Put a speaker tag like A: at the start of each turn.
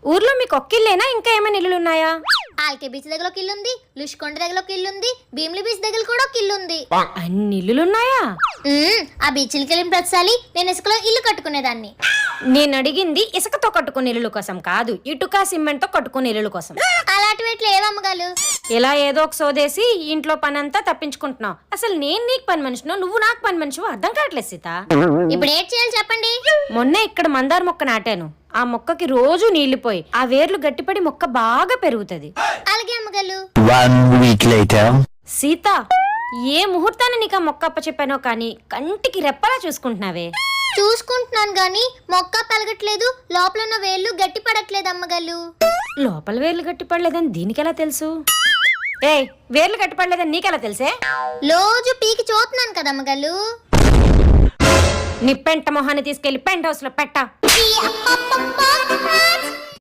A: ఊర్లో మీకు ఒక్కిల్లేనా ఇంకా ఏమైనా ఇల్లులు ఉన్నాయా?
B: ఆల్కే బీచ్ దగ్గర ఒక ఇల్లు ఉంది, లుష్కొండ దగ్గర ఒక ఇల్లు ఉంది, భీమిలి బీచ్ దగ్గర కూడా ఒక ఇల్లు ఉంది.
A: అన్ని ఇల్లులున్నాయా?
B: ఆ బీచ్లకి వెళ్ళిన ప్రతిసారి నేను ఇసుకలో ఇల్లు కట్టుకునేదాన్ని.
A: నేను అడిగింది ఇసుకతో కట్టుకునే ఇల్లుల కోసం కాదు, ఇటుక సిమెంట్ తో కట్టుకునే ఇల్లుల కోసం.
B: అలాంటివి ఎట్లా ఏవమ్మగాలు?
A: ఇలా ఏదో ఒక సోదేసి ఇంట్లో పని అంతా తప్పించుకుంటున్నావు. అసలు నేను నీకు పని మనిషినో నువ్వు నాకు పని మనిషివో అర్థం కావట్లేదు సీత.
B: ఇప్పుడు ఏం చేయాలి చెప్పండి?
A: మొన్నే ఇక్కడ మందార మొక్క నాటాను. ఆ మొక్కకి రోజు నీళ్లు పోయి ఆ వేర్లు గట్టిపడి మొక్క బాగా పెరుగుతది.
B: అలాగే అమ్మగాలు.
C: 1 week later.
A: సీత, ఏ ముహూర్తాన్ని నీకు ఆ మొక్క అప్పచెప్పానో కానీ కంటికి రెప్పలా చూసుకుంటున్నావే.
B: చూసుకుంటున్నాను గాని మొక్క పెరగట్లేదు, లోపల ఉన్న వేళ్ళు గట్టి పడట్లేదు అమ్మగాలు.
A: లోపల వేర్లు గట్టిపడలేదని దీనికెలా తెలుసు? వేర్లు గట్టిపడలేదని నీకెలా తెలుసే?
B: రోజు పీకి చూస్తున్నాను కదా అమ్మగాలు.
A: నీ పెంట మొహాన్ని తీసుకెళ్లి పెంట్ హౌస్ లో పెట్ట.